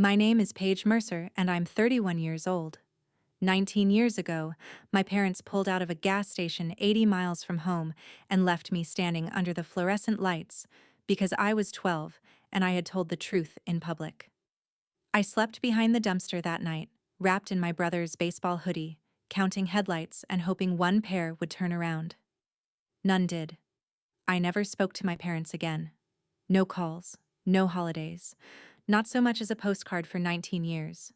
My name is Paige Mercer and I'm 31 years old. 19 years ago, my parents pulled out of a gas station 80 miles from home and left me standing under the fluorescent lights because I was 12 and I had told the truth in public. I slept behind the dumpster that night, wrapped in my brother's baseball hoodie, counting headlights and hoping one pair would turn around. None did. I never spoke to my parents again. No calls, no holidays, not so much as a postcard for 19 years.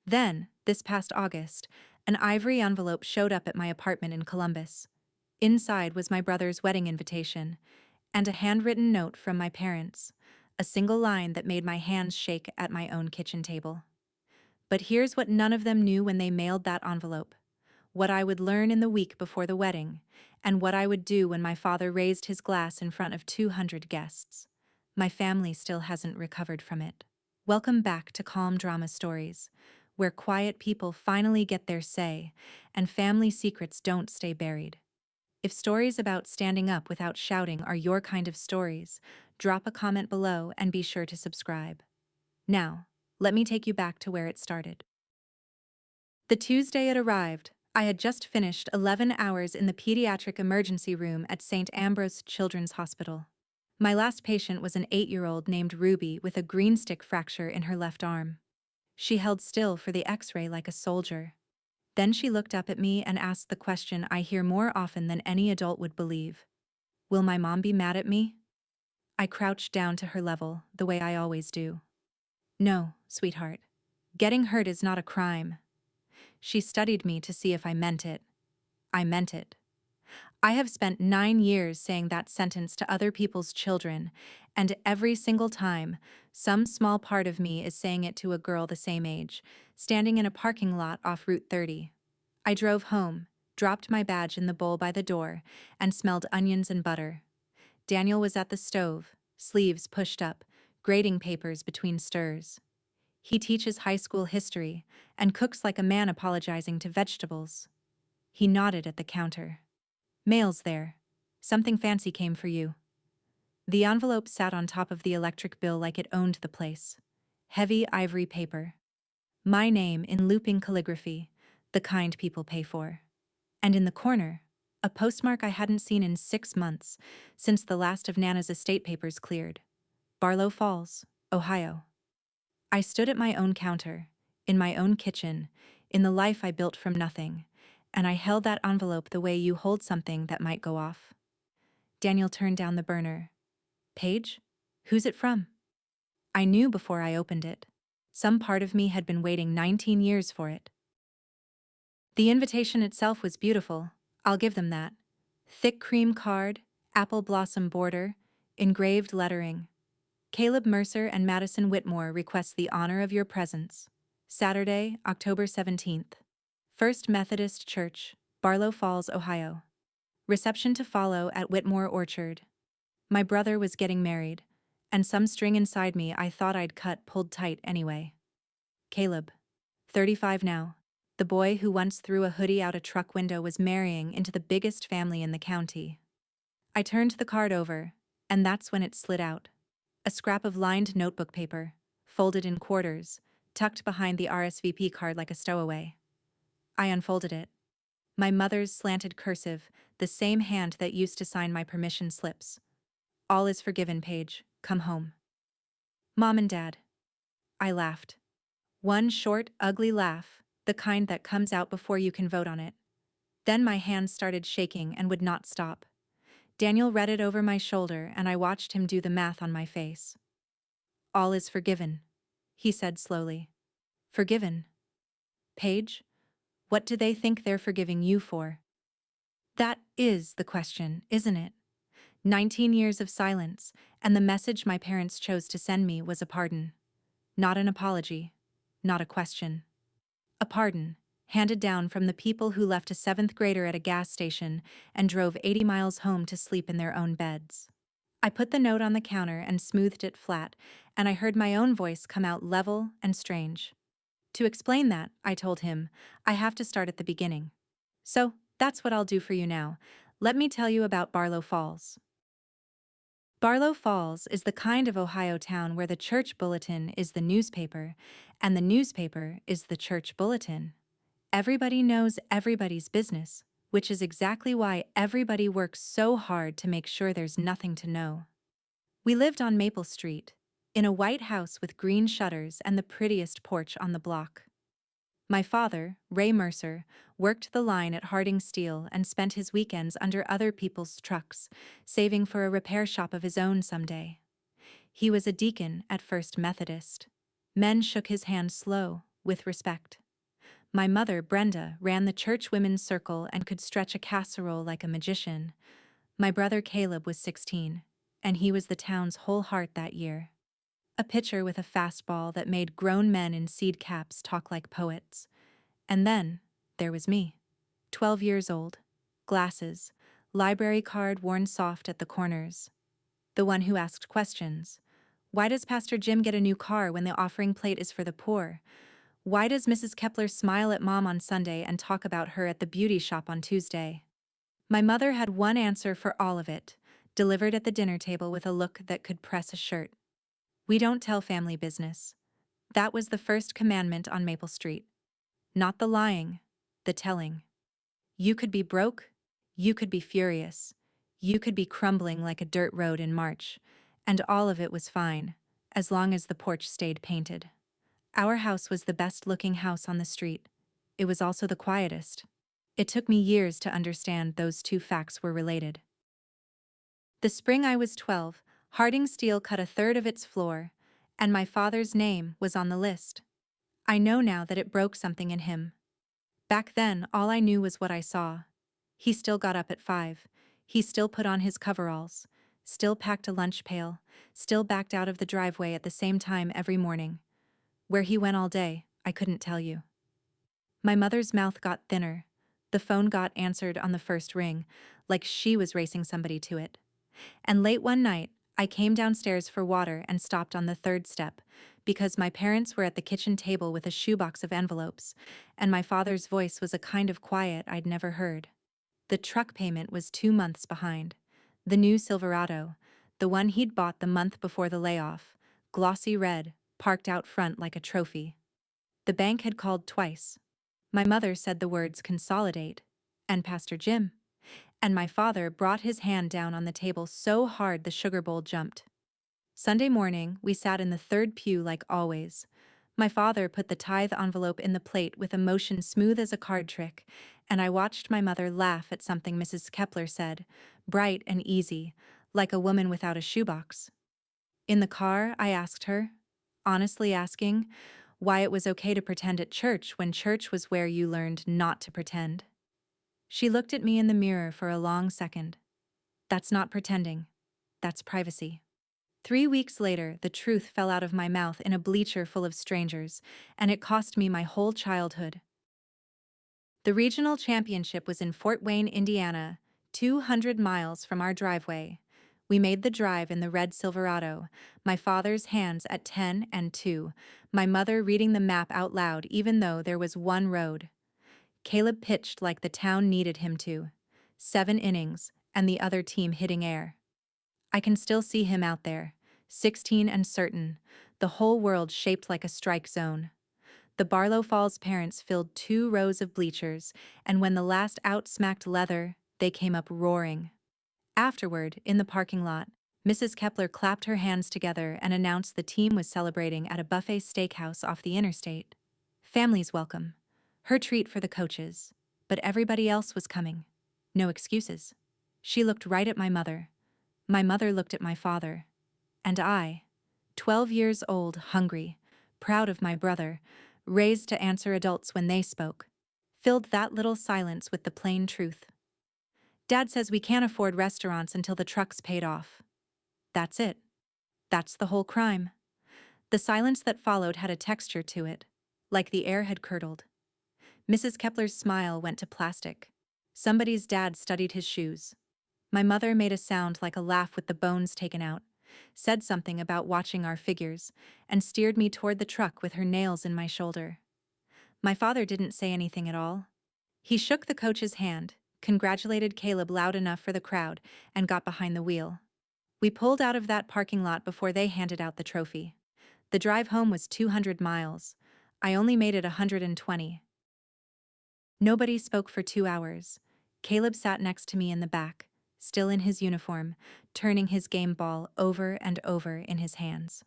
Then, this past August, an ivory envelope showed up at my apartment in Columbus. Inside was my brother's wedding invitation, and a handwritten note from my parents, a single line that made my hands shake at my own kitchen table. But here's what none of them knew when they mailed that envelope: what I would learn in the week before the wedding, and what I would do when my father raised his glass in front of 200 guests. My family still hasn't recovered from it. Welcome back to Calm Drama Stories, where quiet people finally get their say, and family secrets don't stay buried. If stories about standing up without shouting are your kind of stories, drop a comment below and be sure to subscribe. Now, let me take you back to where it started. The Tuesday it arrived, I had just finished 11 hours in the pediatric emergency room at St. Ambrose Children's Hospital. My last patient was an 8-year-old named Ruby with a green stick fracture in her left arm. She held still for the X-ray like a soldier. Then she looked up at me and asked the question I hear more often than any adult would believe. Will my mom be mad at me? I crouched down to her level, the way I always do. No, sweetheart. Getting hurt is not a crime. She studied me to see if I meant it. I meant it. I have spent 9 years saying that sentence to other people's children, and every single time, some small part of me is saying it to a girl the same age, standing in a parking lot off Route 30. I drove home, dropped my badge in the bowl by the door, and smelled onions and butter. Daniel was at the stove, sleeves pushed up, grating papers between stirs. He teaches high school history and cooks like a man apologizing to vegetables. He nodded at the counter. Mail's there. Something fancy came for you. The envelope sat on top of the electric bill like it owned the place. Heavy ivory paper. My name in looping calligraphy, the kind people pay for. And in the corner, a postmark I hadn't seen in 6 months, since the last of Nana's estate papers cleared. Barlow Falls, Ohio. I stood at my own counter, in my own kitchen, in the life I built from nothing, and I held that envelope the way you hold something that might go off. Daniel turned down the burner. Paige? Who's it from? I knew before I opened it. Some part of me had been waiting 19 years for it. The invitation itself was beautiful, I'll give them that. Thick cream card, apple blossom border, engraved lettering. Caleb Mercer and Madison Whitmore request the honor of your presence. Saturday, October 17th. First Methodist Church, Barlow Falls, Ohio. Reception to follow at Whitmore Orchard. My brother was getting married, and some string inside me I thought I'd cut pulled tight anyway. Caleb. 35 now. The boy who once threw a hoodie out a truck window was marrying into the biggest family in the county. I turned the card over, and that's when it slid out. A scrap of lined notebook paper, folded in quarters, tucked behind the RSVP card like a stowaway. I unfolded it. My mother's slanted cursive, the same hand that used to sign my permission slips. All is forgiven, Paige. Come home. Mom and Dad. I laughed. One short, ugly laugh, the kind that comes out before you can vote on it. Then my hands started shaking and would not stop. Daniel read it over my shoulder and I watched him do the math on my face. All is forgiven, he said slowly. Forgiven? Paige? What do they think they're forgiving you for? That is the question, isn't it? 19 years of silence, and the message my parents chose to send me was a pardon. Not an apology. Not a question. A pardon, handed down from the people who left a 7th grader at a gas station and drove 80 miles home to sleep in their own beds. I put the note on the counter and smoothed it flat, and I heard my own voice come out level and strange. To explain that, I told him, I have to start at the beginning. So, that's what I'll do for you now. Let me tell you about Barlow Falls. Barlow Falls is the kind of Ohio town where the church bulletin is the newspaper, and the newspaper is the church bulletin. Everybody knows everybody's business, which is exactly why everybody works so hard to make sure there's nothing to know. We lived on Maple Street, in a white house with green shutters and the prettiest porch on the block. My father, Ray Mercer, worked the line at Harding Steel and spent his weekends under other people's trucks, saving for a repair shop of his own someday. He was a deacon at First Methodist. Men shook his hand slow, with respect. My mother, Brenda, ran the church women's circle and could stretch a casserole like a magician. My brother Caleb was 16, and he was the town's whole heart that year. A pitcher with a fastball that made grown men in seed caps talk like poets. And then, there was me. 12 years old. Glasses. Library card worn soft at the corners. The one who asked questions. Why does Pastor Jim get a new car when the offering plate is for the poor? Why does Mrs. Kepler smile at Mom on Sunday and talk about her at the beauty shop on Tuesday? My mother had one answer for all of it, delivered at the dinner table with a look that could press a shirt. We don't tell family business. That was the first commandment on Maple Street. Not the lying, the telling. You could be broke, you could be furious, you could be crumbling like a dirt road in March, and all of it was fine, as long as the porch stayed painted. Our house was the best-looking house on the street. It was also the quietest. It took me years to understand those two facts were related. The spring I was 12, Harding Steel cut a third of its floor, and my father's name was on the list. I know now that it broke something in him. Back then, all I knew was what I saw. He still got up at 5. He still put on his coveralls, still packed a lunch pail, still backed out of the driveway at the same time every morning. Where he went all day, I couldn't tell you. My mother's mouth got thinner. The phone got answered on the first ring, like she was racing somebody to it. And late one night, I came downstairs for water and stopped on the third step, because my parents were at the kitchen table with a shoebox of envelopes, and my father's voice was a kind of quiet I'd never heard. The truck payment was 2 months behind. The new Silverado, the one he'd bought the month before the layoff, glossy red, parked out front like a trophy. The bank had called twice. My mother said the words consolidate, and Pastor Jim. And my father brought his hand down on the table so hard the sugar bowl jumped. Sunday morning, we sat in the third pew like always. My father put the tithe envelope in the plate with a motion smooth as a card trick, and I watched my mother laugh at something Mrs. Kepler said, bright and easy, like a woman without a shoebox. In the car, I asked her, honestly asking, why it was okay to pretend at church when church was where you learned not to pretend. She looked at me in the mirror for a long second. That's not pretending. That's privacy. 3 weeks later, the truth fell out of my mouth in a bleacher full of strangers, and it cost me my whole childhood. The regional championship was in Fort Wayne, Indiana, 200 miles from our driveway. We made the drive in the red Silverado, my father's hands at 10 and 2, my mother reading the map out loud even though there was one road. Caleb pitched like the town needed him to. 7 innings, and the other team hitting air. I can still see him out there, 16 and certain, the whole world shaped like a strike zone. The Barlow Falls parents filled 2 rows of bleachers, and when the last out smacked leather, they came up roaring. Afterward, in the parking lot, Mrs. Kepler clapped her hands together and announced the team was celebrating at a buffet steakhouse off the interstate. Families welcome. Her treat for the coaches. But everybody else was coming. No excuses. She looked right at my mother. My mother looked at my father. And I, 12 years old, hungry, proud of my brother, raised to answer adults when they spoke, filled that little silence with the plain truth. Dad says we can't afford restaurants until the truck's paid off. That's it. That's the whole crime. The silence that followed had a texture to it, like the air had curdled. Mrs. Kepler's smile went to plastic. Somebody's dad studied his shoes. My mother made a sound like a laugh with the bones taken out, said something about watching our figures, and steered me toward the truck with her nails in my shoulder. My father didn't say anything at all. He shook the coach's hand, congratulated Caleb loud enough for the crowd, and got behind the wheel. We pulled out of that parking lot before they handed out the trophy. The drive home was 200 miles. I only made it 120. Nobody spoke for 2 hours. Caleb sat next to me in the back, still in his uniform, turning his game ball over and over in his hands.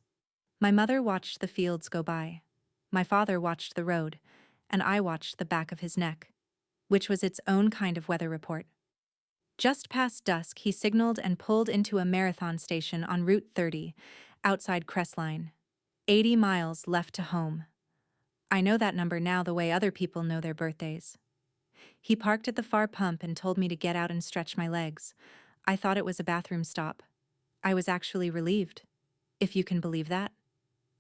My mother watched the fields go by. My father watched the road, and I watched the back of his neck, which was its own kind of weather report. Just past dusk, he signaled and pulled into a marathon station on Route 30, outside Crestline. 80 miles left to home. I know that number now the way other people know their birthdays. He parked at the far pump and told me to get out and stretch my legs. I thought it was a bathroom stop. I was actually relieved, if you can believe that.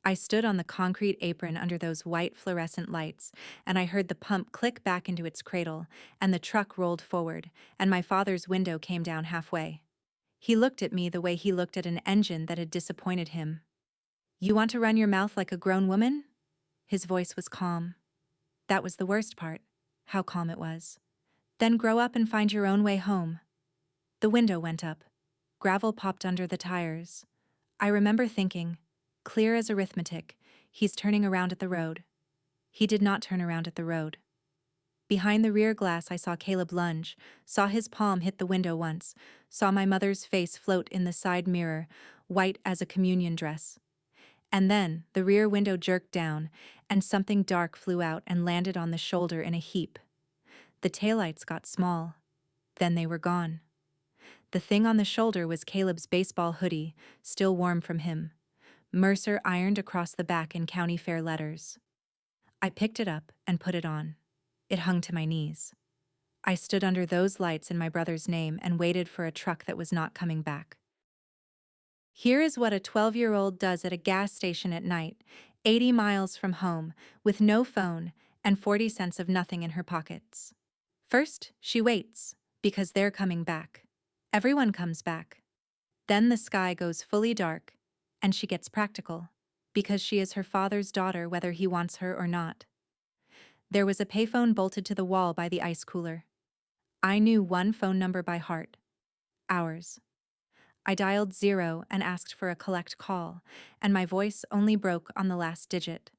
I stood on the concrete apron under those white fluorescent lights, and I heard the pump click back into its cradle, and the truck rolled forward, and my father's window came down halfway. He looked at me the way he looked at an engine that had disappointed him. "You want to run your mouth like a grown woman?" His voice was calm. That was the worst part, how calm it was. "Then grow up and find your own way home." The window went up. Gravel popped under the tires. I remember thinking, clear as arithmetic, he's turning around at the road. He did not turn around at the road. Behind the rear glass I saw Caleb lunge, saw his palm hit the window once, saw my mother's face float in the side mirror, white as a communion dress. And then the rear window jerked down, and something dark flew out and landed on the shoulder in a heap. The taillights got small. Then they were gone. The thing on the shoulder was Caleb's baseball hoodie, still warm from him. Mercer ironed across the back in county fair letters. I picked it up and put it on. It hung to my knees. I stood under those lights in my brother's name and waited for a truck that was not coming back. Here is what a 12-year-old does at a gas station at night, 80 miles from home, with no phone and 40 cents of nothing in her pockets. First, she waits, because they're coming back. Everyone comes back. Then the sky goes fully dark, and she gets practical, because she is her father's daughter whether he wants her or not. There was a payphone bolted to the wall by the ice cooler. I knew one phone number by heart. Ours. I dialed 0 and asked for a collect call, and my voice only broke on the last digit.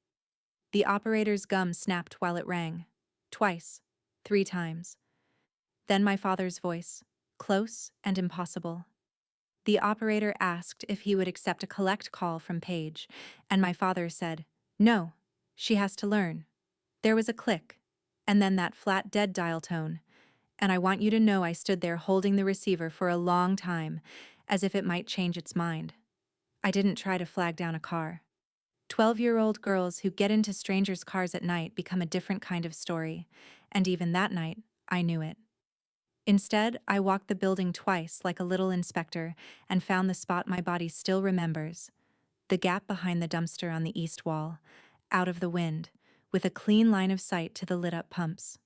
The operator's gum snapped while it rang. Twice. 3 times. Then my father's voice, close and impossible. The operator asked if he would accept a collect call from Paige, and my father said, "No, she has to learn." There was a click, and then that flat dead dial tone, and I want you to know I stood there holding the receiver for a long time, as if it might change its mind. I didn't try to flag down a car. 12-year-old girls who get into strangers' cars at night become a different kind of story, and even that night, I knew it. Instead, I walked the building twice like a little inspector and found the spot my body still remembers, the gap behind the dumpster on the east wall, out of the wind, with a clean line of sight to the lit-up pumps.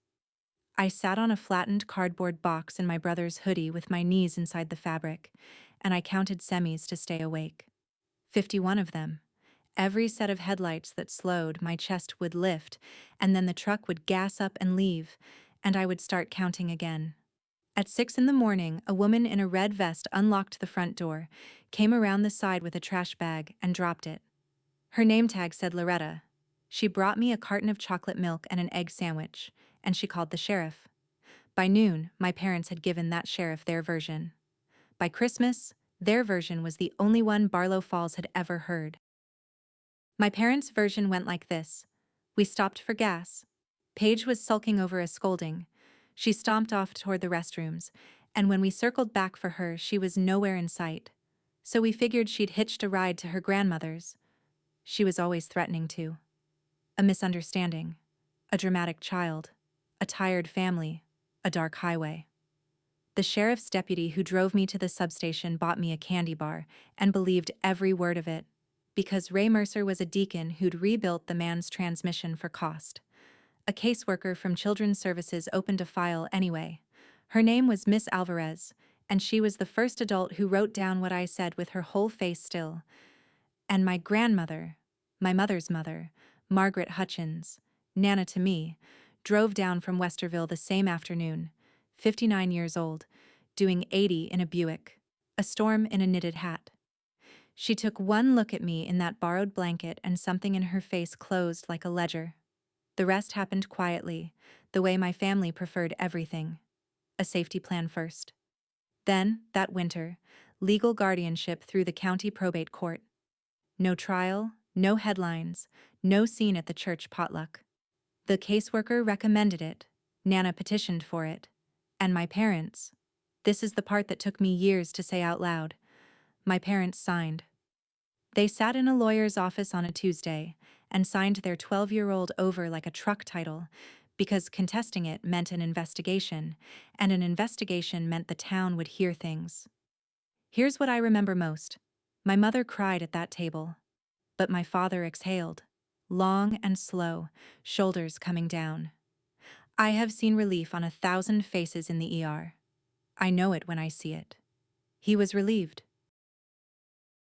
I sat on a flattened cardboard box in my brother's hoodie with my knees inside the fabric, and I counted semis to stay awake. 51 of them. Every set of headlights that slowed, my chest would lift, and then the truck would gas up and leave, and I would start counting again. At 6 in the morning, a woman in a red vest unlocked the front door, came around the side with a trash bag, and dropped it. Her name tag said Loretta. She brought me a carton of chocolate milk and an egg sandwich, and she called the sheriff. By noon, my parents had given that sheriff their version. By Christmas, their version was the only one Barlow Falls had ever heard. My parents' version went like this. We stopped for gas. Paige was sulking over a scolding. She stomped off toward the restrooms, and when we circled back for her, she was nowhere in sight. So we figured she'd hitched a ride to her grandmother's. She was always threatening to. A misunderstanding. A dramatic child. A tired family. A dark highway. The sheriff's deputy who drove me to the substation bought me a candy bar and believed every word of it, because Ray Mercer was a deacon who'd rebuilt the man's transmission for cost. A caseworker from Children's Services opened a file anyway. Her name was Miss Alvarez, and she was the first adult who wrote down what I said with her whole face still. And my grandmother, my mother's mother, Margaret Hutchins, Nana to me, drove down from Westerville the same afternoon, 59 years old, doing 80 in a Buick. A storm in a knitted hat. She took one look at me in that borrowed blanket and something in her face closed like a ledger. The rest happened quietly, the way my family preferred everything. A safety plan first. Then, that winter, legal guardianship through the county probate court. No trial, no headlines, no scene at the church potluck. The caseworker recommended it. Nana petitioned for it. And my parents. This is the part that took me years to say out loud. My parents signed. They sat in a lawyer's office on a Tuesday and signed their 12-year-old over like a truck title, because contesting it meant an investigation, and an investigation meant the town would hear things. Here's what I remember most. My mother cried at that table, but my father exhaled, long and slow, shoulders coming down. I have seen relief on 1,000 faces in the ER. I know it when I see it. He was relieved.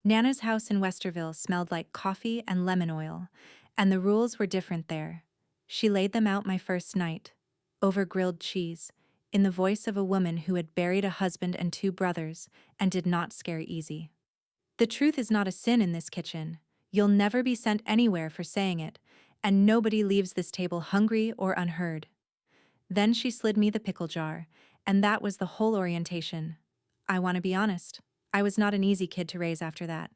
Nana's house in Westerville smelled like coffee and lemon oil, and the rules were different there. She laid them out my first night, over grilled cheese, in the voice of a woman who had buried a husband and 2 brothers and did not scare easy. The truth is not a sin in this kitchen. You'll never be sent anywhere for saying it, and nobody leaves this table hungry or unheard. Then she slid me the pickle jar, and that was the whole orientation. I want to be honest. I was not an easy kid to raise after that.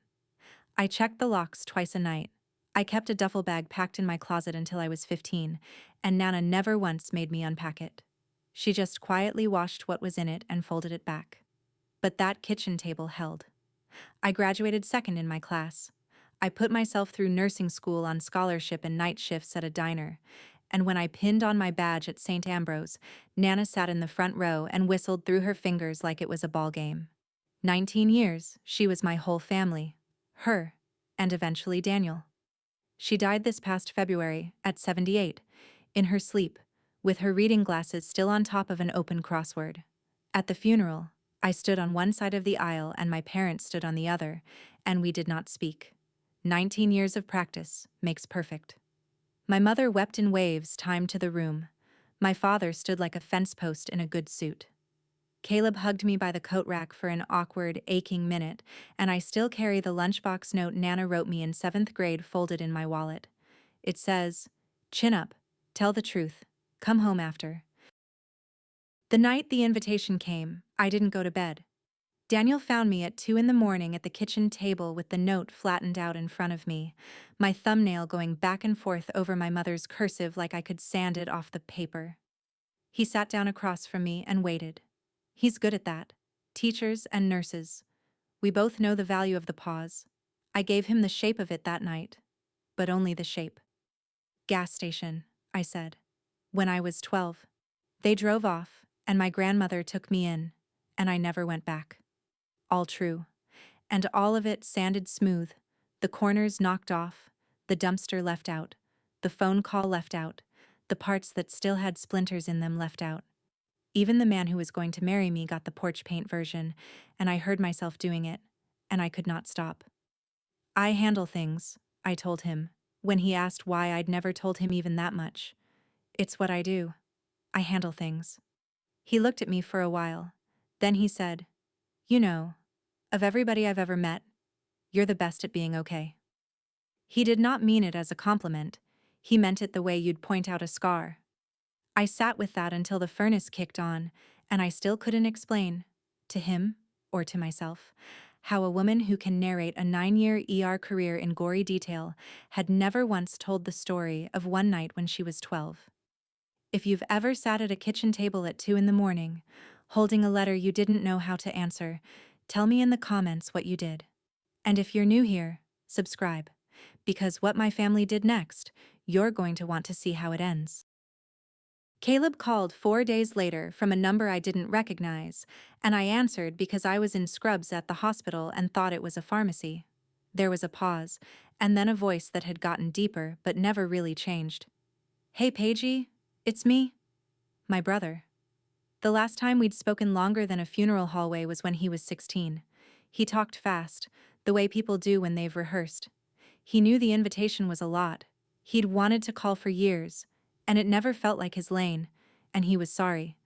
I checked the locks twice a night. I kept a duffel bag packed in my closet until I was 15, and Nana never once made me unpack it. She just quietly washed what was in it and folded it back. But that kitchen table held. I graduated second in my class. I put myself through nursing school on scholarship and night shifts at a diner, and when I pinned on my badge at St. Ambrose, Nana sat in the front row and whistled through her fingers like it was a ball game. 19 years, she was my whole family. Her, and eventually Daniel. She died this past February, at 78, in her sleep, with her reading glasses still on top of an open crossword. At the funeral, I stood on one side of the aisle and my parents stood on the other, and we did not speak. 19 years of practice makes perfect. My mother wept in waves timed to the room. My father stood like a fence post in a good suit. Caleb hugged me by the coat rack for an awkward, aching minute, and I still carry the lunchbox note Nana wrote me in 7th grade folded in my wallet. It says, "Chin up, tell the truth, come home after." The night the invitation came, I didn't go to bed. Daniel found me at 2 in the morning at the kitchen table with the note flattened out in front of me, my thumbnail going back and forth over my mother's cursive like I could sand it off the paper. He sat down across from me and waited. He's good at that. Teachers and nurses. We both know the value of the pause. I gave him the shape of it that night. But only the shape. Gas station, I said. When I was 12. They drove off, and my grandmother took me in, and I never went back. All true. And all of it sanded smooth. The corners knocked off, the dumpster left out, the phone call left out, the parts that still had splinters in them left out. Even the man who was going to marry me got the porch paint version, and I heard myself doing it, and I could not stop. I handle things, I told him, when he asked why I'd never told him even that much. It's what I do. I handle things. He looked at me for a while. Then he said, "You know, of everybody I've ever met, you're the best at being okay." He did not mean it as a compliment. He meant it the way you'd point out a scar. I sat with that until the furnace kicked on, and I still couldn't explain, to him, or to myself, how a woman who can narrate a 9-year ER career in gory detail had never once told the story of one night when she was 12. If you've ever sat at a kitchen table at 2 in the morning, holding a letter you didn't know how to answer, tell me in the comments what you did. And if you're new here, subscribe, because what my family did next, you're going to want to see how it ends. Caleb called 4 days later from a number I didn't recognize, and I answered because I was in scrubs at the hospital and thought it was a pharmacy. There was a pause, and then a voice that had gotten deeper but never really changed. "Hey, Paigey, it's me. My brother." The last time we'd spoken longer than a funeral hallway was when he was 16. He talked fast, the way people do when they've rehearsed. He knew the invitation was a lot. He'd wanted to call for years, and it never felt like his lane, and he was sorry.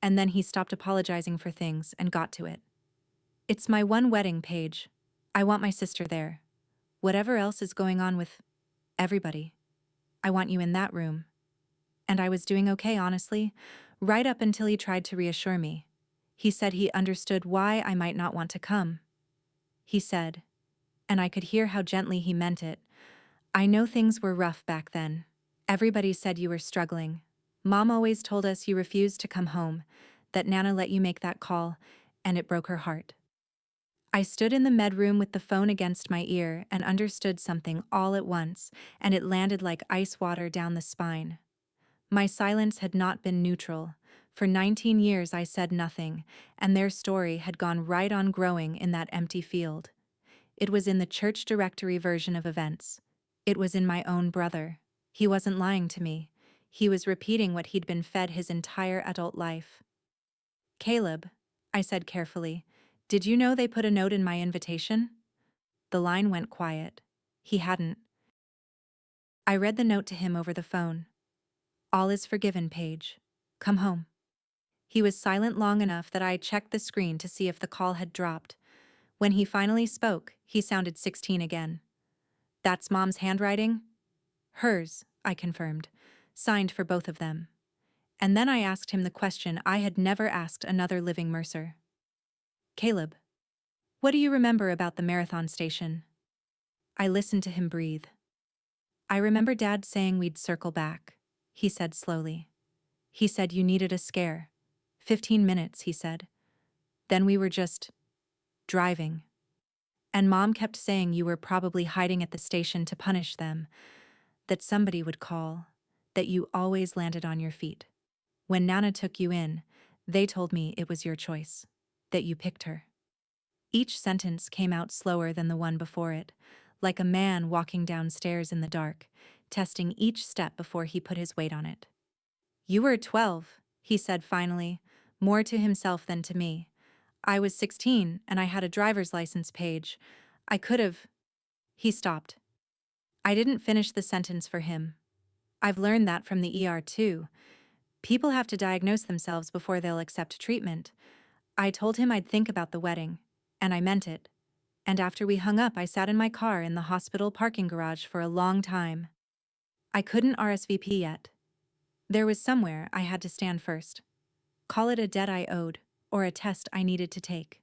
And then he stopped apologizing for things and got to it. It's my one wedding, Paige. I want my sister there. Whatever else is going on with everybody, I want you in that room. And I was doing okay, honestly, right up until he tried to reassure me. He said he understood why I might not want to come. He said, and I could hear how gently he meant it, I know things were rough back then. Everybody said you were struggling. Mom always told us you refused to come home, that Nana let you make that call, and it broke her heart. I stood in the med room with the phone against my ear and understood something all at once, and it landed like ice water down the spine. My silence had not been neutral. For 19 years I said nothing, and their story had gone right on growing in that empty field. It was in the church directory version of events. It was in my own brother. He wasn't lying to me. He was repeating what he'd been fed his entire adult life. Caleb, I said carefully, did you know they put a note in my invitation? The line went quiet. He hadn't. I read the note to him over the phone. All is forgiven, Paige. Come home. He was silent long enough that I checked the screen to see if the call had dropped. When he finally spoke, he sounded 16 again. That's Mom's handwriting? Hers, I confirmed. Signed for both of them. And then I asked him the question I had never asked another living Mercer. Caleb, what do you remember about the marathon station? I listened to him breathe. I remember Dad saying we'd circle back, he said slowly. He said you needed a scare. 15 minutes, he said. Then we were just driving. And Mom kept saying you were probably hiding at the station to punish them, that somebody would call, that you always landed on your feet. When Nana took you in, they told me it was your choice, that you picked her. Each sentence came out slower than the one before it, like a man walking downstairs in the dark, testing each step before he put his weight on it. You were 12, he said finally, more to himself than to me. I was 16 and I had a driver's license page. I could have. He stopped. I didn't finish the sentence for him. I've learned that from the ER too. People have to diagnose themselves before they'll accept treatment. I told him I'd think about the wedding, and I meant it. And after we hung up, I sat in my car in the hospital parking garage for a long time. I couldn't RSVP yet. There was somewhere I had to stand first. Call it a debt I owed, or a test I needed to take.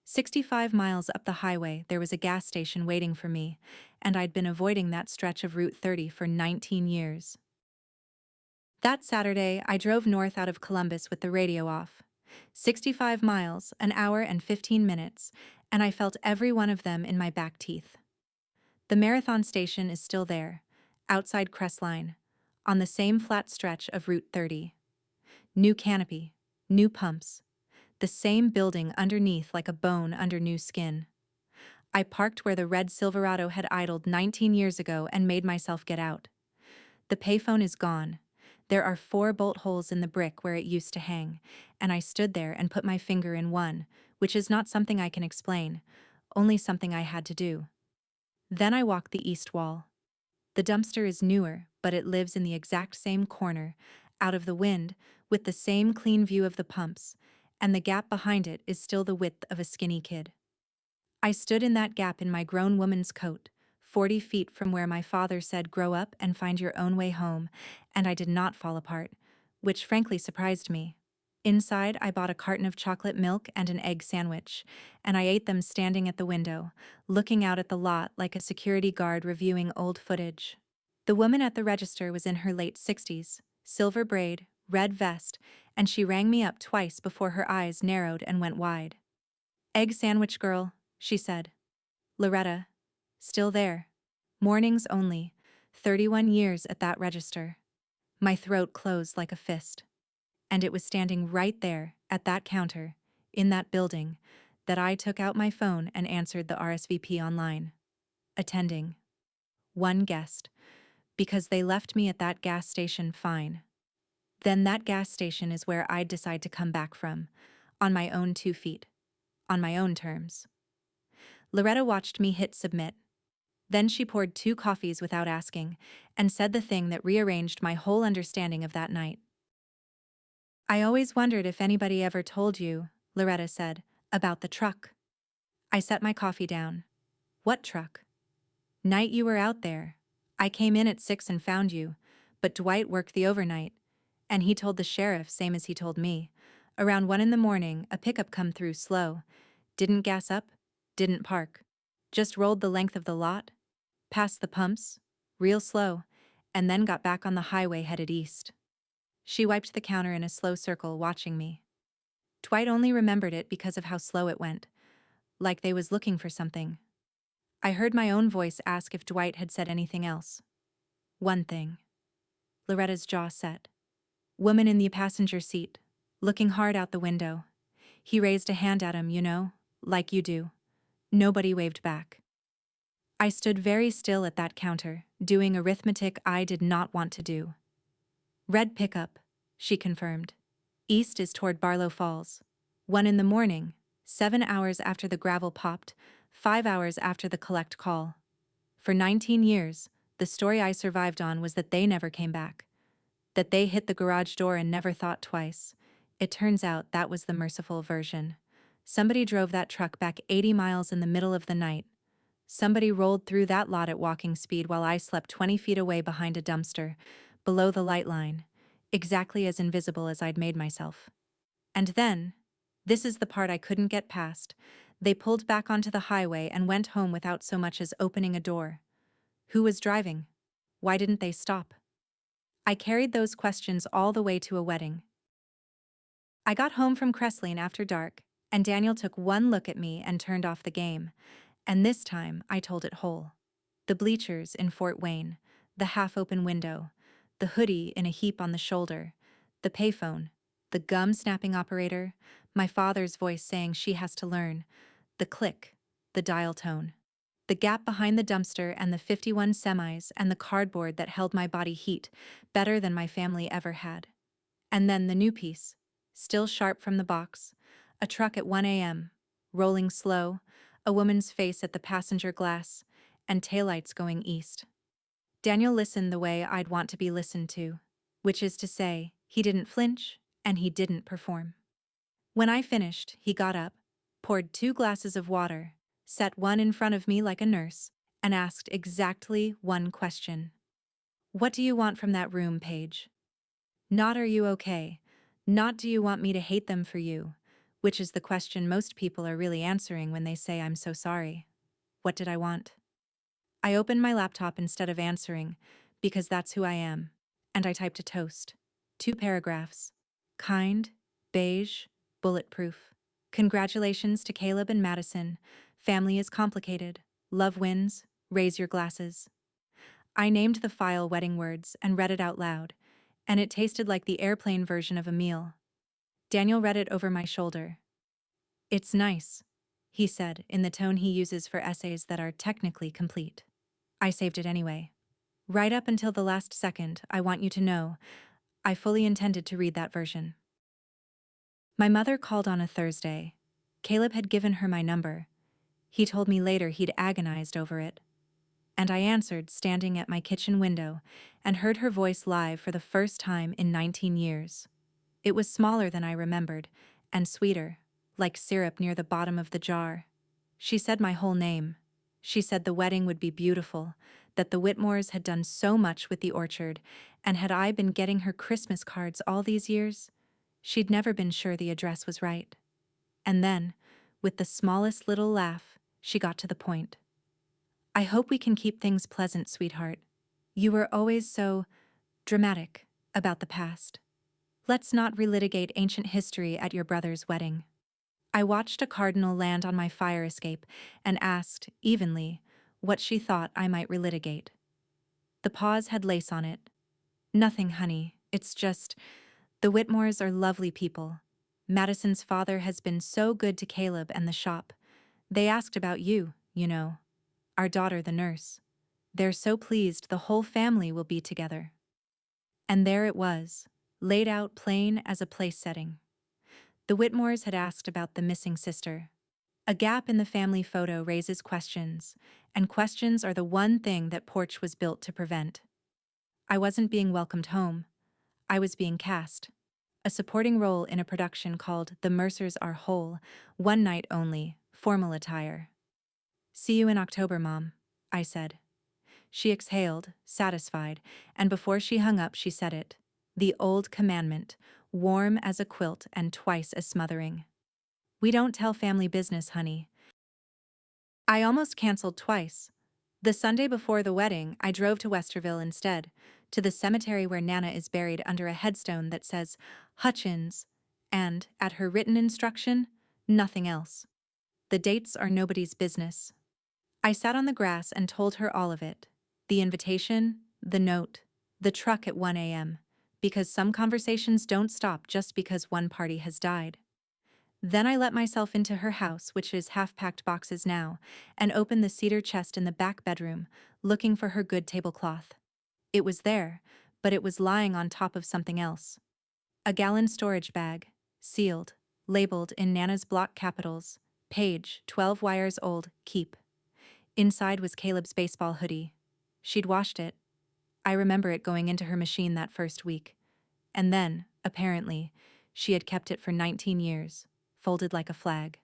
65 miles up the highway, there was a gas station waiting for me, and I'd been avoiding that stretch of Route 30 for 19 years. That Saturday, I drove north out of Columbus with the radio off. 65 miles, an hour and 15 minutes, and I felt every one of them in my back teeth. The marathon station is still there, outside Crestline, on the same flat stretch of Route 30. New canopy, new pumps, the same building underneath like a bone under new skin. I parked where the red Silverado had idled 19 years ago and made myself get out. The payphone is gone. There are 4 bolt holes in the brick where it used to hang, and I stood there and put my finger in one, which is not something I can explain, only something I had to do. Then I walked the east wall. The dumpster is newer, but it lives in the exact same corner, out of the wind, with the same clean view of the pumps, and the gap behind it is still the width of a skinny kid. I stood in that gap in my grown woman's coat, 40 feet from where my father said grow up and find your own way home, and I did not fall apart, which frankly surprised me. Inside, I bought a carton of chocolate milk and an egg sandwich, and I ate them standing at the window, looking out at the lot like a security guard reviewing old footage. The woman at the register was in her late 60s, silver braid, red vest, and she rang me up twice before her eyes narrowed and went wide. Egg sandwich girl, she said. Loretta. Still there. Mornings only. 31 years at that register. My throat closed like a fist. And it was standing right there, at that counter, in that building, that I took out my phone and answered the RSVP online. Attending. One guest. Because they left me at that gas station fine. Then that gas station is where I'd decide to come back from, on my own 2 feet. On my own terms. Loretta watched me hit submit. Then she poured 2 coffees without asking, and said the thing that rearranged my whole understanding of that night. I always wondered if anybody ever told you, Loretta said, about the truck. I set my coffee down. What truck? Night you were out there. I came in at 6 and found you, but Dwight worked the overnight. And he told the sheriff, same as he told me. Around 1 in the morning, a pickup come through slow. Didn't gas up, didn't park. Just rolled the length of the lot, past the pumps, real slow, and then got back on the highway headed east. She wiped the counter in a slow circle, watching me. Dwight only remembered it because of how slow it went, like they was looking for something. I heard my own voice ask if Dwight had said anything else. One thing. Loretta's jaw set. Woman in the passenger seat, looking hard out the window. He raised a hand at him, like you do. Nobody waved back. I stood very still at that counter, doing arithmetic I did not want to do. Red pickup, she confirmed. East is toward Barlow Falls. 1 in the morning, 7 hours after the gravel popped, 5 hours after the collect call. For 19 years, the story I survived on was that they never came back. That they hit the garage door and never thought twice. It turns out that was the merciful version. Somebody drove that truck back 80 miles in the middle of the night. Somebody rolled through that lot at walking speed while I slept 20 feet away behind a dumpster, below the light line, exactly as invisible as I'd made myself. And then, this is the part I couldn't get past, they pulled back onto the highway and went home without so much as opening a door. Who was driving? Why didn't they stop? I carried those questions all the way to a wedding. I got home from Cressline after dark, and Daniel took one look at me and turned off the game. And this time, I told it whole. The bleachers in Fort Wayne, the half-open window, the hoodie in a heap on the shoulder, the payphone, the gum-snapping operator, my father's voice saying she has to learn, the click, the dial tone, the gap behind the dumpster and the 51 semis and the cardboard that held my body heat better than my family ever had. And then the new piece, still sharp from the box, a truck at 1 a.m., rolling slow, a woman's face at the passenger glass, and taillights going east. Daniel listened the way I'd want to be listened to, which is to say, he didn't flinch, and he didn't perform. When I finished, he got up, poured 2 glasses of water, set one in front of me like a nurse, and asked exactly one question. What do you want from that room, Paige? Not are you okay? Not do you want me to hate them for you? Which is the question most people are really answering when they say I'm so sorry. What did I want? I opened my laptop instead of answering, because that's who I am, and I typed a toast. 2 paragraphs. Kind, beige, bulletproof. Congratulations to Caleb and Madison. Family is complicated. Love wins. Raise your glasses. I named the file Wedding Words and read it out loud, and it tasted like the airplane version of a meal. Daniel read it over my shoulder. It's nice, he said in the tone he uses for essays that are technically complete. I saved it anyway. Right up until the last second, I want you to know, I fully intended to read that version. My mother called on a Thursday. Caleb had given her my number. He told me later he'd agonized over it. And I answered, standing at my kitchen window, and heard her voice live for the first time in 19 years. It was smaller than I remembered, and sweeter, like syrup near the bottom of the jar. She said my whole name. She said the wedding would be beautiful, that the Whitmores had done so much with the orchard, and had I been getting her Christmas cards all these years, she'd never been sure the address was right. And then, with the smallest little laugh, she got to the point. I hope we can keep things pleasant, sweetheart. You were always so dramatic about the past. Let's not relitigate ancient history at your brother's wedding. I watched a cardinal land on my fire escape and asked, evenly, what she thought I might relitigate. The pause had lace on it. Nothing, honey, it's just, the Whitmores are lovely people. Madison's father has been so good to Caleb and the shop. They asked about you, our daughter, the nurse. They're so pleased the whole family will be together. And there it was, laid out plain as a place setting. The Whitmores had asked about the missing sister. A gap in the family photo raises questions, and questions are the one thing that Porch was built to prevent. I wasn't being welcomed home. I was being cast. A supporting role in a production called The Mercers Are Whole, one night only, formal attire. "See you in October, Mom," I said. She exhaled, satisfied, and before she hung up she said it. The old commandment, warm as a quilt and twice as smothering. "We don't tell family business, honey." I almost canceled twice. The Sunday before the wedding, I drove to Westerville instead, to the cemetery where Nana is buried under a headstone that says Hutchins, and, at her written instruction, nothing else. The dates are nobody's business. I sat on the grass and told her all of it. The invitation, the note, the truck at 1 a.m., because some conversations don't stop just because one party has died. Then I let myself into her house, which is half-packed boxes now, and opened the cedar chest in the back bedroom, looking for her good tablecloth. It was there, but it was lying on top of something else. A gallon storage bag, sealed, labeled in Nana's block capitals, page 12 wires old, keep. Inside was Caleb's baseball hoodie. She'd washed it. I remember it going into her machine that first week. And then, apparently, she had kept it for 19 years, folded like a flag.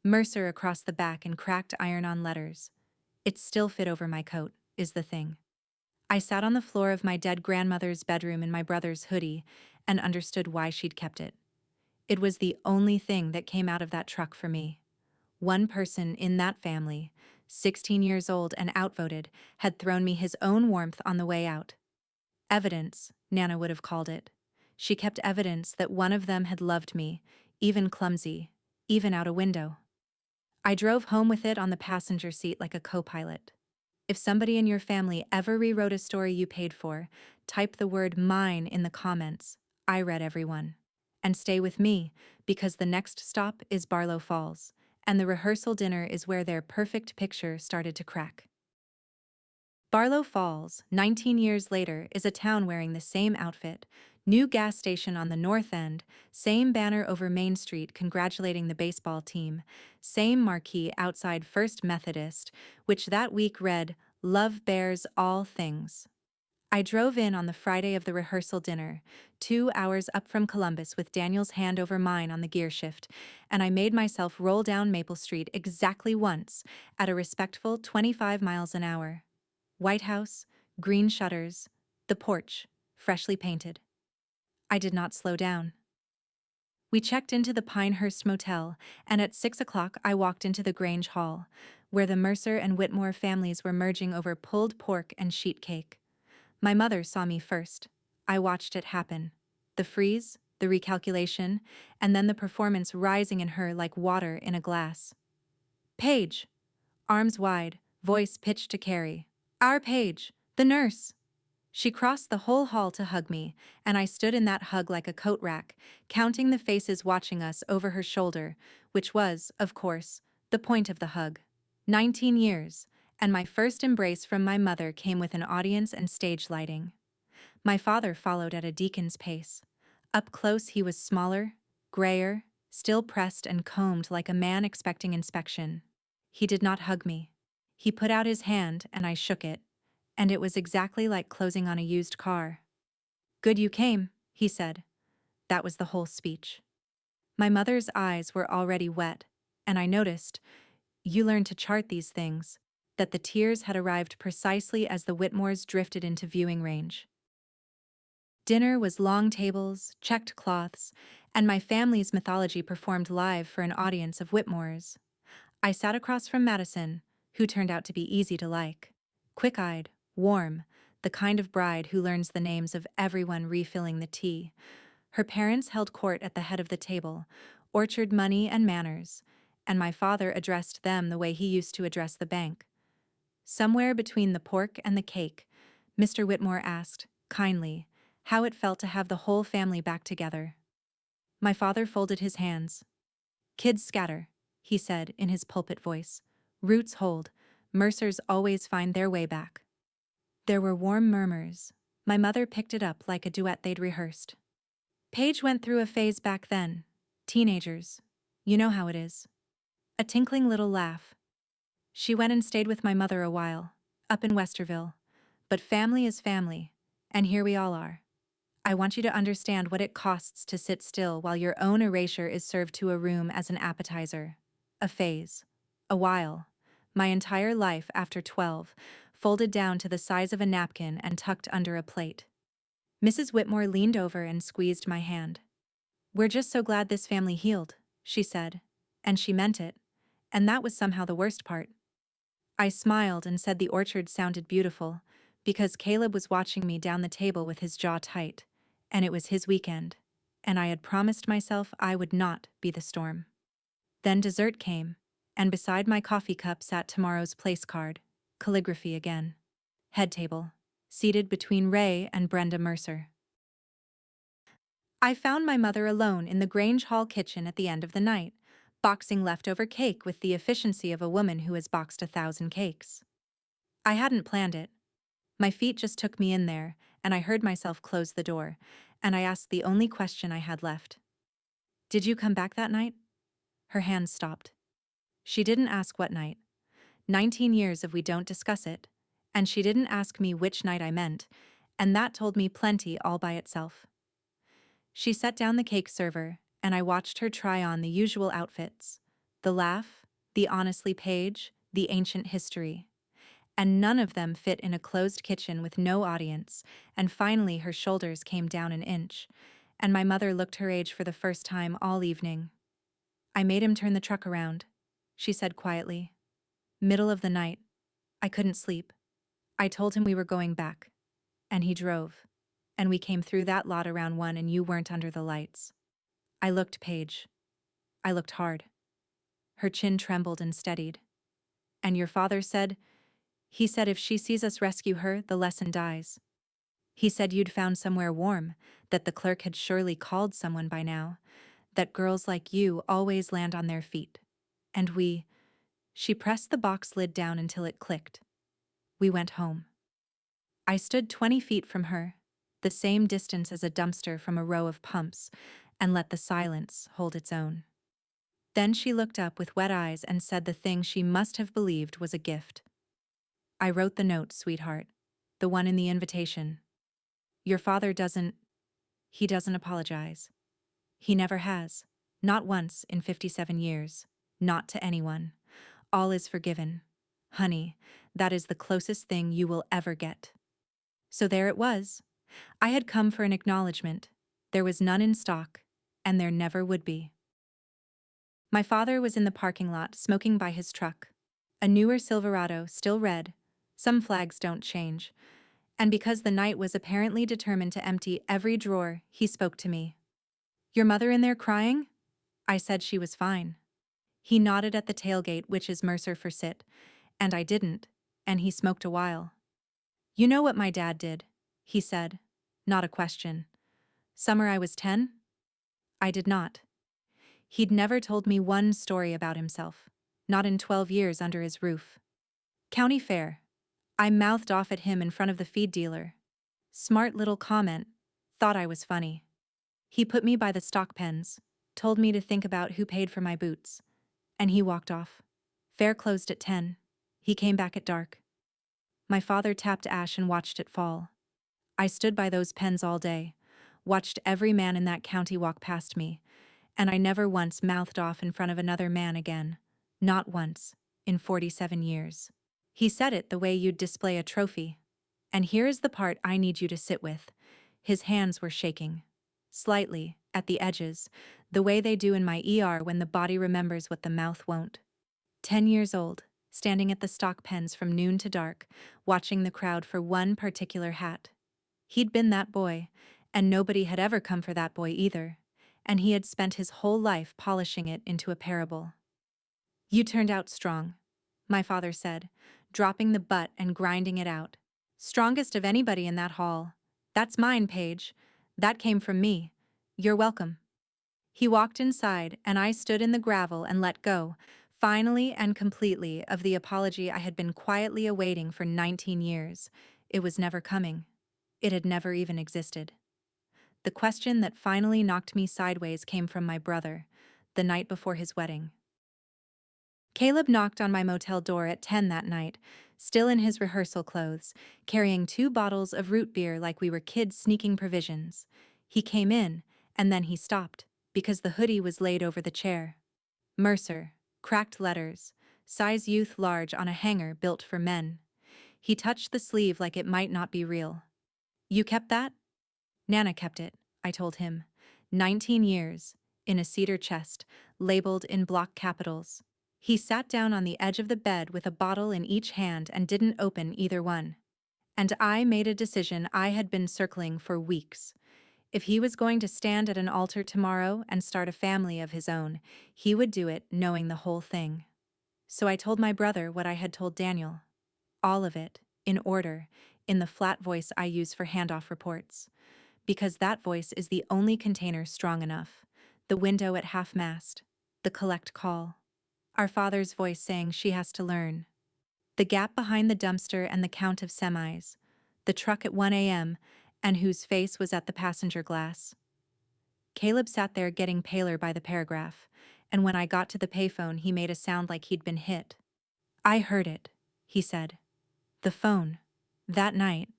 Mercer across the back in cracked iron-on letters. It still fit over my coat, is the thing. I sat on the floor of my dead grandmother's bedroom in my brother's hoodie and understood why she'd kept it. It was the only thing that came out of that truck for me. One person in that family, 16 years old and outvoted, had thrown me his own warmth on the way out. Evidence, Nana would have called it. She kept evidence that one of them had loved me, even clumsy, even out a window. I drove home with it on the passenger seat like a co-pilot. If somebody in your family ever rewrote a story you paid for, type the word mine in the comments. I read everyone. And stay with me, because the next stop is Barlow Falls, and the rehearsal dinner is where their perfect picture started to crack. Barlow Falls, 19 years later, is a town wearing the same outfit, new gas station on the north end, same banner over Main Street congratulating the baseball team, same marquee outside First Methodist, which that week read, "Love bears all things." I drove in on the Friday of the rehearsal dinner, 2 hours up from Columbus with Daniel's hand over mine on the gear shift, and I made myself roll down Maple Street exactly once, at a respectful 25 miles an hour. White House, green shutters, the porch, freshly painted. I did not slow down. We checked into the Pinehurst Motel, and at 6 o'clock I walked into the Grange Hall, where the Mercer and Whitmore families were merging over pulled pork and sheet cake. My mother saw me first. I watched it happen. The freeze, the recalculation, and then the performance rising in her like water in a glass. "Paige!" Arms wide, voice pitched to Carrie. "Our Paige, the nurse!" She crossed the whole hall to hug me, and I stood in that hug like a coat rack, counting the faces watching us over her shoulder, which was, of course, the point of the hug. 19 years, and my first embrace from my mother came with an audience and stage lighting. My father followed at a deacon's pace. Up close he was smaller, grayer, still pressed and combed like a man expecting inspection. He did not hug me. He put out his hand and I shook it, and it was exactly like closing on a used car. "Good you came," he said. That was the whole speech. My mother's eyes were already wet, and I noticed, you learn to chart these things, that the tears had arrived precisely as the Whitmores drifted into viewing range. Dinner was long tables, checked cloths, and my family's mythology performed live for an audience of Whitmores. I sat across from Madison, who turned out to be easy to like. Quick-eyed, warm, the kind of bride who learns the names of everyone refilling the tea. Her parents held court at the head of the table, orchard money and manners, and my father addressed them the way he used to address the bank. Somewhere between the pork and the cake, Mr. Whitmore asked, kindly, how it felt to have the whole family back together. My father folded his hands. "Kids scatter," he said in his pulpit voice. "Roots hold. Mercers always find their way back." There were warm murmurs. My mother picked it up like a duet they'd rehearsed. "Paige went through a phase back then. Teenagers. You know how it is." A tinkling little laugh. "She went and stayed with my mother a while, up in Westerville. But family is family, and here we all are. I want you to understand what it costs to sit still while your own erasure is served to a room as an appetizer. A phase. A while. My entire life after 12, folded down to the size of a napkin and tucked under a plate. Mrs. Whitmore leaned over and squeezed my hand. "We're just so glad this family healed," she said. And she meant it. And that was somehow the worst part. I smiled and said the orchard sounded beautiful, because Caleb was watching me down the table with his jaw tight, and it was his weekend, and I had promised myself I would not be the storm. Then dessert came, and beside my coffee cup sat tomorrow's place card, calligraphy again. Head table. Seated between Ray and Brenda Mercer. I found my mother alone in the Grange Hall kitchen at the end of the night, boxing leftover cake with the efficiency of a woman who has boxed 1,000 cakes. I hadn't planned it. My feet just took me in there, and I heard myself close the door, and I asked the only question I had left. "Did you come back that night?" Her hands stopped. She didn't ask what night. 19 years of we don't discuss it. And she didn't ask me which night I meant, and that told me plenty all by itself. She set down the cake server, and I watched her try on the usual outfits. The laugh, the honestly page, the ancient history. And none of them fit in a closed kitchen with no audience, and finally her shoulders came down an inch, and my mother looked her age for the first time all evening. "I made him turn the truck around," she said quietly. "Middle of the night. I couldn't sleep. I told him we were going back. And he drove. And we came through that lot around 1 and you weren't under the lights." I looked Paige. I looked hard. Her chin trembled and steadied. "And your father said," he said, "if she sees us rescue her, the lesson dies. He said you'd found somewhere warm, that the clerk had surely called someone by now, that girls like you always land on their feet. And we—" She pressed the box lid down until it clicked. "We went home." I stood 20 feet from her, the same distance as a dumpster from a row of pumps, and let the silence hold its own. Then she looked up with wet eyes and said the thing she must have believed was a gift. "I wrote the note, sweetheart. The one in the invitation. Your father he doesn't apologize. He never has. Not once in 57 years. Not to anyone. All is forgiven. Honey, that is the closest thing you will ever get." So there it was. I had come for an acknowledgement. There was none in stock, and there never would be. My father was in the parking lot smoking by his truck. A newer Silverado, still red. Some flags don't change. And because the night was apparently determined to empty every drawer, he spoke to me. "Your mother in there crying?" I said she was fine. He nodded at the tailgate, which is Mercer for sit, and I didn't, and he smoked a while. "You know what my dad did," he said. Not a question. "Summer I was 10? I did not. He'd never told me one story about himself. Not in 12 years under his roof. County fair. I mouthed off at him in front of the feed dealer. Smart little comment. Thought I was funny. He put me by the stock pens. Told me to think about who paid for my boots. And he walked off. Fair closed at 10. He came back at dark. My father tapped ash and watched it fall. I stood by those pens all day. Watched every man in that county walk past me. And I never once mouthed off in front of another man again. Not once. In 47 years. He said it the way you'd display a trophy. And here is the part I need you to sit with. His hands were shaking. Slightly, at the edges, the way they do in my ER when the body remembers what the mouth won't. 10 years old, standing at the stock pens from noon to dark, watching the crowd for one particular hat. He'd been that boy, and nobody had ever come for that boy either, and he had spent his whole life polishing it into a parable. "You turned out strong," my father said, dropping the butt and grinding it out. "Strongest of anybody in that hall. That's mine, Paige. That came from me. You're welcome." He walked inside, and I stood in the gravel and let go, finally and completely, of the apology I had been quietly awaiting for 19 years. It was never coming. It had never even existed. The question that finally knocked me sideways came from my brother, the night before his wedding. Caleb knocked on my motel door at 10 that night, still in his rehearsal clothes, carrying 2 bottles of root beer like we were kids sneaking provisions. He came in, and then he stopped, because the hoodie was laid over the chair. "Mercer," Cracked letters, size youth large on a hanger built for men. He touched the sleeve like it might not be real. You kept that? Nana kept it, I told him. 19 years, in a cedar chest, labeled in block capitals. He sat down on the edge of the bed with a bottle in each hand and didn't open either one. And I made a decision I had been circling for weeks. If he was going to stand at an altar tomorrow and start a family of his own, he would do it knowing the whole thing. So I told my brother what I had told Daniel. All of it, in order, in the flat voice I use for handoff reports. Because that voice is the only container strong enough. The window at half-mast. The collect call. Our father's voice saying she has to learn. The gap behind the dumpster and the count of semis. The truck at 1 a.m., and whose face was at the passenger glass. Caleb sat there getting paler by the paragraph, and when I got to the payphone he made a sound like he'd been hit. I heard it, he said. The phone. That night.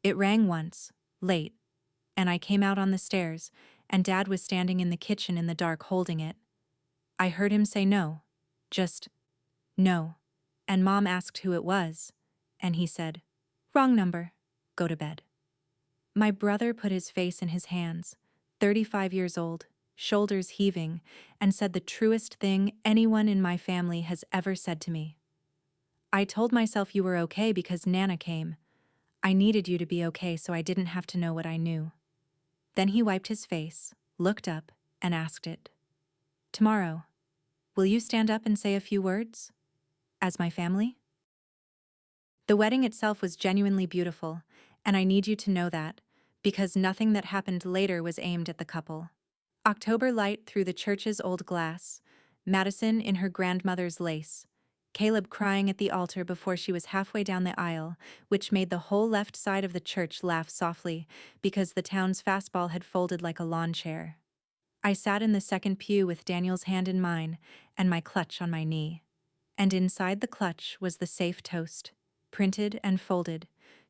It rang once, late, and I came out on the stairs, and Dad was standing in the kitchen in the dark holding it. I heard him say no. Just, no. And Mom asked who it was, and he said, wrong number. Go to bed. My brother put his face in his hands, 35 years old, shoulders heaving, and said the truest thing anyone in my family has ever said to me. I told myself you were okay because Nana came. I needed you to be okay so I didn't have to know what I knew. Then he wiped his face, looked up, and asked it. Tomorrow, will you stand up and say a few words? As my family? The wedding itself was genuinely beautiful, and I need you to know that, because nothing that happened later was aimed at the couple. October light through the church's old glass, Madison in her grandmother's lace, Caleb crying at the altar before she was halfway down the aisle, which made the whole left side of the church laugh softly because the town's fastball had folded like a lawn chair. I sat in the second pew with Daniel's hand in mine and my clutch on my knee. And inside the clutch was the safe toast, printed and folded,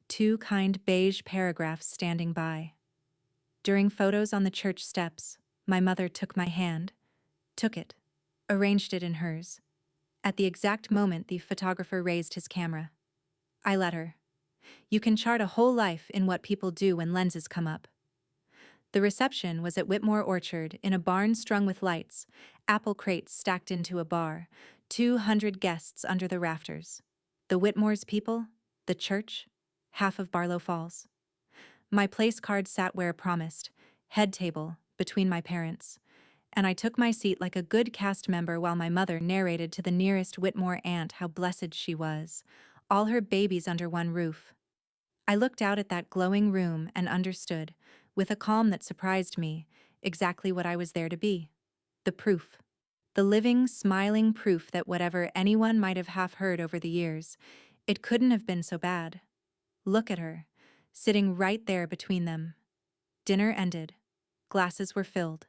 2 kind beige paragraphs standing by. During photos on the church steps, my mother took my hand, took it, arranged it in hers. At the exact moment the photographer raised his camera. I let her. You can chart a whole life in what people do when lenses come up. The reception was at Whitmore Orchard in a barn strung with lights, apple crates stacked into a bar, 200 guests under the rafters. The Whitmore's people, the church, half of Barlow Falls. My place card sat where promised, head table, between my parents, and I took my seat like a good cast member while my mother narrated to the nearest Whitmore aunt how blessed she was, all her babies under one roof. I looked out at that glowing room and understood, with a calm that surprised me, exactly what I was there to be. The proof. The living, smiling proof that whatever anyone might have half heard over the years, it couldn't have been so bad. Look at her, sitting right there between them. Dinner ended. Glasses were filled.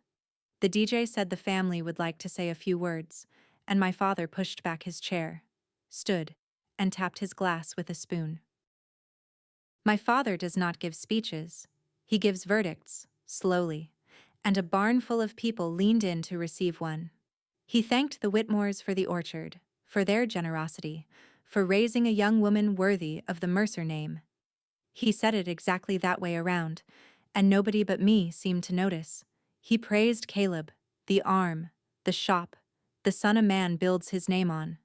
The DJ said the family would like to say a few words, and my father pushed back his chair, stood, and tapped his glass with a spoon. My father does not give speeches. He gives verdicts, slowly, and a barn full of people leaned in to receive one. He thanked the Whitmores for the orchard, for their generosity, for raising a young woman worthy of the Mercer name. He said it exactly that way around, and nobody but me seemed to notice. He praised Caleb, the arm, the shop, the son a man builds his name on.